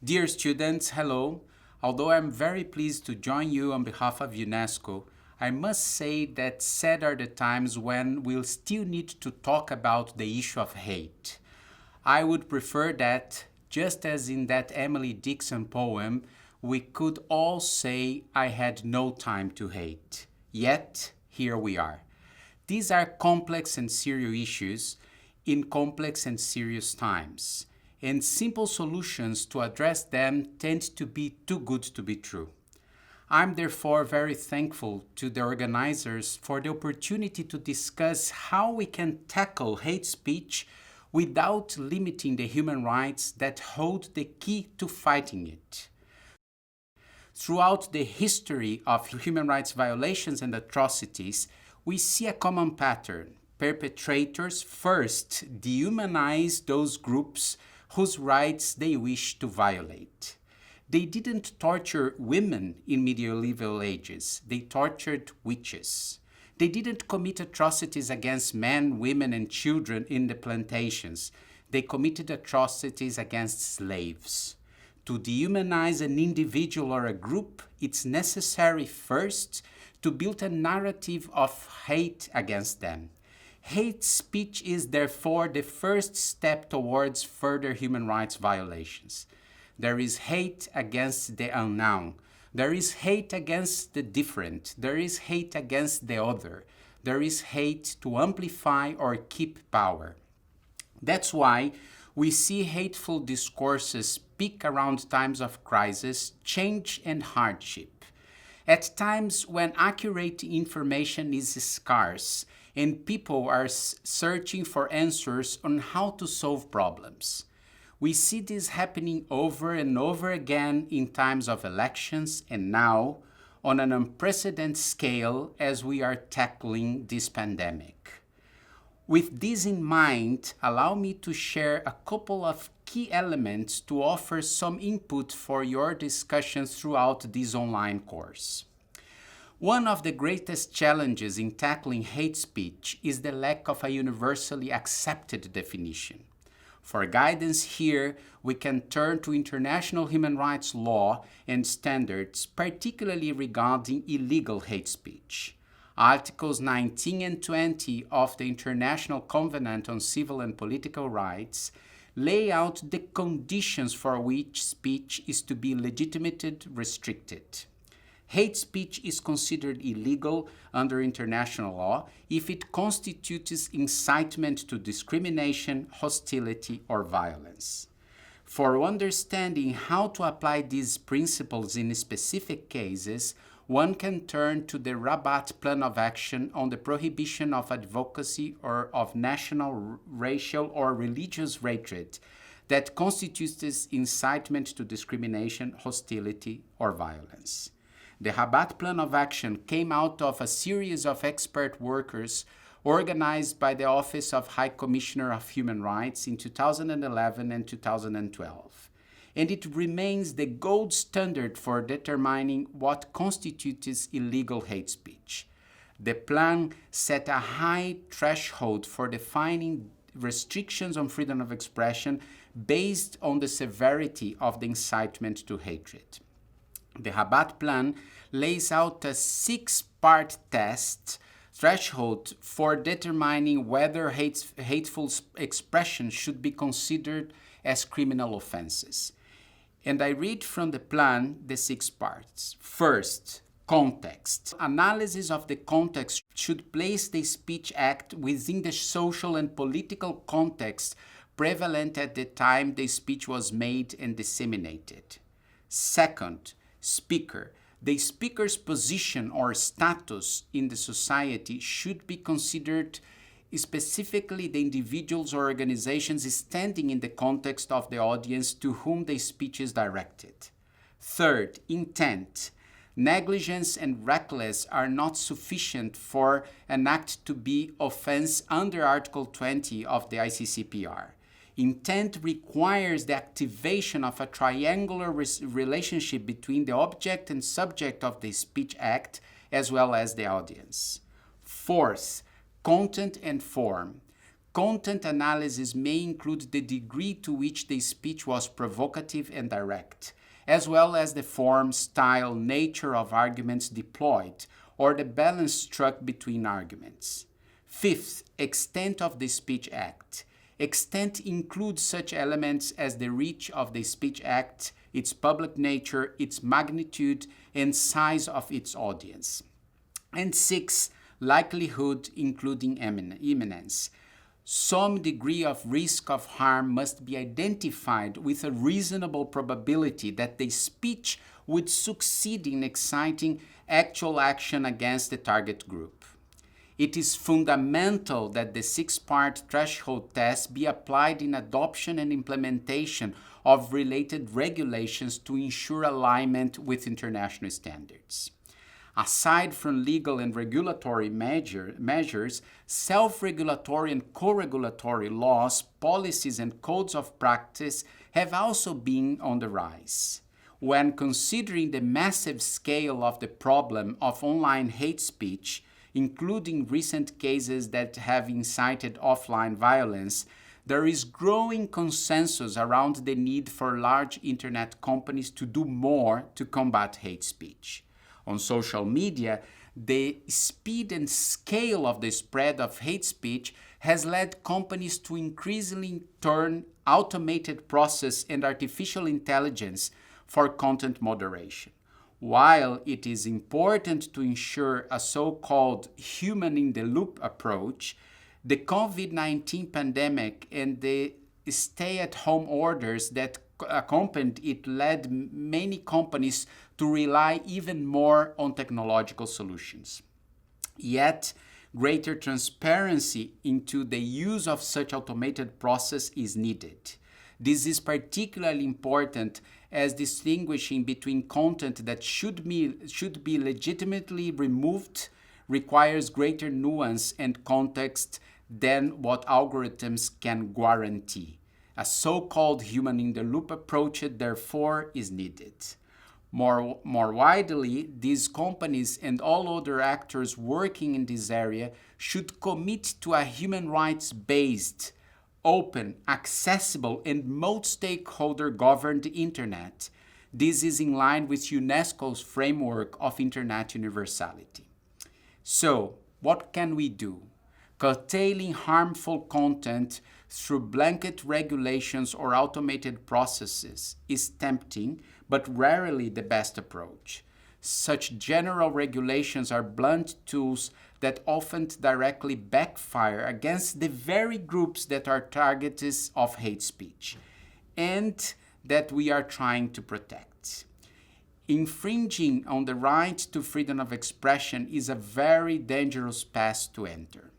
Dear students, hello. Although I'm very pleased to join you on behalf of UNESCO, I must say that sad are the times when we'll still need to talk about the issue of hate. I would prefer that, just as in that Emily Dickinson poem, we could all say I had no time to hate. Yet, here we are. These are complex and serious issues in complex and serious times, and simple solutions to address them tend to be too good to be true. I'm therefore very thankful to the organizers for the opportunity to discuss how we can tackle hate speech without limiting the human rights that hold the key to fighting it. Throughout the history of human rights violations and atrocities, we see a common pattern. Perpetrators first dehumanize those groups whose rights they wish to violate. They didn't torture women in medieval ages, they tortured witches. They didn't commit atrocities against men, women, and children in the plantations. They committed atrocities against slaves. To dehumanize an individual or a group, it's necessary first to build a narrative of hate against them. Hate speech is therefore the first step towards further human rights violations. There is hate against the unknown. There is hate against the different. There is hate against the other. There is hate to amplify or keep power. That's why we see hateful discourses peak around times of crisis, change, and hardship. At times when accurate information is scarce and people are searching for answers on how to solve problems. We see this happening over and over again in times of elections and now on an unprecedented scale as we are tackling this pandemic. With this in mind, allow me to share a couple of key elements to offer some input for your discussions throughout this online course. One of the greatest challenges in tackling hate speech is the lack of a universally accepted definition. For guidance here, we can turn to international human rights law and standards, particularly regarding illegal hate speech. Articles 19 and 20 of the International Covenant on Civil and Political Rights lay out the conditions for which speech is to be legitimated, restricted. Hate speech is considered illegal under international law if it constitutes incitement to discrimination, hostility, or violence. For understanding how to apply these principles in specific cases, one can turn to the Rabat Plan of Action on the prohibition of advocacy or of national, racial, or religious hatred that constitutes incitement to discrimination, hostility, or violence. The Rabat Plan of Action came out of a series of expert workers organized by the Office of High Commissioner of Human Rights in 2011 and 2012. And it remains the gold standard for determining what constitutes illegal hate speech. The plan set a high threshold for defining restrictions on freedom of expression based on the severity of the incitement to hatred. The Rabat Plan lays out a 6-part test threshold for determining whether hateful expression should be considered as criminal offenses. And I read from the plan the 6 parts. First, context. Analysis of the context should place the speech act within the social and political context prevalent at the time the speech was made and disseminated. Second, speaker. The speaker's position or status in the society should be considered specifically the individuals or organizations standing in the context of the audience to whom the speech is directed. Third, intent. Negligence and reckless are not sufficient for an act to be offense under Article 20 of the ICCPR. Intent requires the activation of a triangular relationship between the object and subject of the speech act as well as the audience. Fourth, content and form. Content analysis may include the degree to which the speech was provocative and direct, as well as the form, style, nature of arguments deployed, or the balance struck between arguments. Fifth, extent of the speech act. Extent includes such elements as the reach of the speech act, its public nature, its magnitude, and size of its audience. And six, likelihood including imminence. Some degree of risk of harm must be identified with a reasonable probability that the speech would succeed in exciting actual action against the target group. It is fundamental that the six-part threshold test be applied in adoption and implementation of related regulations to ensure alignment with international standards. Aside from legal and regulatory measures, self-regulatory and co-regulatory laws, policies, and codes of practice have also been on the rise. When considering the massive scale of the problem of online hate speech, including recent cases that have incited offline violence, there is growing consensus around the need for large internet companies to do more to combat hate speech. On social media, the speed and scale of the spread of hate speech has led companies to increasingly turn automated process and artificial intelligence for content moderation. While it is important to ensure a so-called human-in-the-loop approach, the COVID-19 pandemic and the stay-at-home orders that accompanied it led many companies to rely even more on technological solutions. Yet, greater transparency into the use of such automated process is needed. This is particularly important as distinguishing between content that should be legitimately removed requires greater nuance and context than what algorithms can guarantee. A so-called human-in-the-loop approach, therefore, is needed. More widely, these companies and all other actors working in this area should commit to a human rights-based, open, accessible, and multi-stakeholder governed internet. This is in line with UNESCO's framework of internet universality. So, what can we do? Curtailing harmful content through blanket regulations or automated processes is tempting, but rarely the best approach. Such general regulations are blunt tools that often directly backfire against the very groups that are targets of hate speech and that we are trying to protect. Infringing on the right to freedom of expression is a very dangerous path to enter.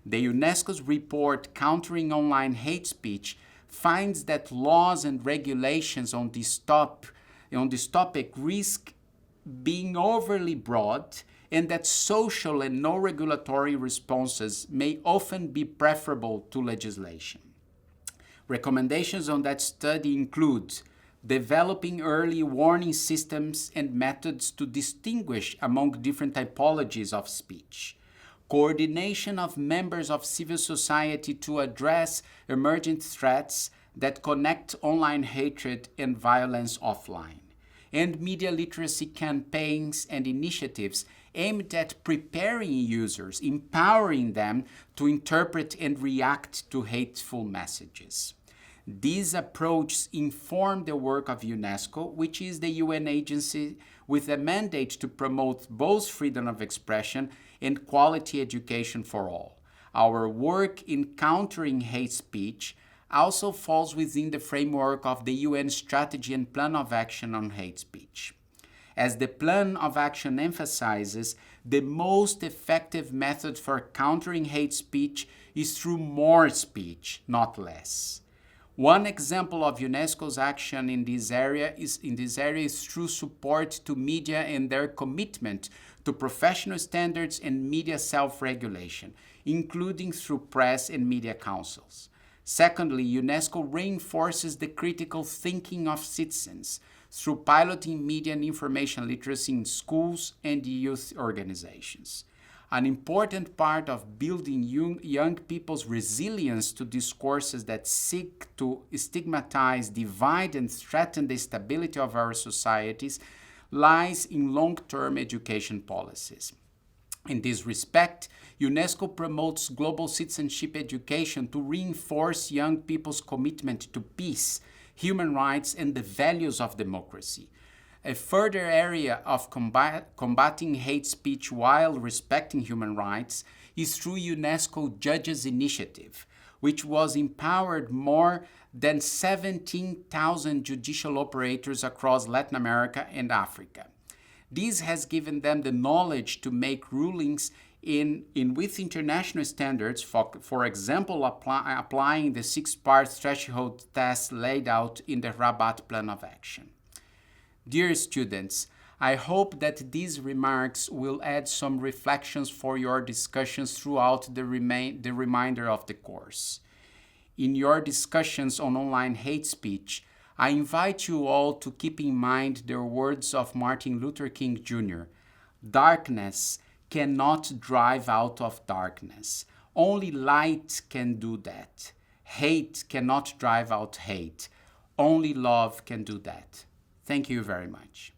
The UNESCO's report Countering Online Hate Speech finds that laws and regulations on this topic risk being overly broad and that social and no-regulatory responses may often be preferable to legislation. Recommendations on that study include developing early warning systems and methods to distinguish among different typologies of speech, coordination of members of civil society to address emergent threats that connect online hatred and violence offline, and media literacy campaigns and initiatives aimed at preparing users, empowering them to interpret and react to hateful messages. These approaches inform the work of UNESCO, which is the UN agency with a mandate to promote both freedom of expression and quality education for all. Our work in countering hate speech also falls within the framework of the UN Strategy and Plan of Action on Hate Speech. As the Plan of Action emphasizes, the most effective method for countering hate speech is through more speech, not less. One example of UNESCO's action in this area is through support to media and their commitment to professional standards and media self-regulation, including through press and media councils. Secondly, UNESCO reinforces the critical thinking of citizens through piloting media and information literacy in schools and youth organizations. An important part of building young people's resilience to discourses that seek to stigmatize, divide, and threaten the stability of our societies lies in long-term education policies. In this respect, UNESCO promotes global citizenship education to reinforce young people's commitment to peace, human rights, and the values of democracy. A further area of combating hate speech while respecting human rights is through UNESCO Judges Initiative, which was empowered more than 17,000 judicial operators across Latin America and Africa. This has given them the knowledge to make rulings with international standards, for example, applying the 6-part threshold test laid out in the Rabat Plan of Action. Dear students, I hope that these remarks will add some reflections for your discussions throughout the remainder of the course. In your discussions on online hate speech, I invite you all to keep in mind the words of Martin Luther King Jr. Darkness cannot drive out of darkness. Only light can do that. Hate cannot drive out hate. Only love can do that. Thank you very much.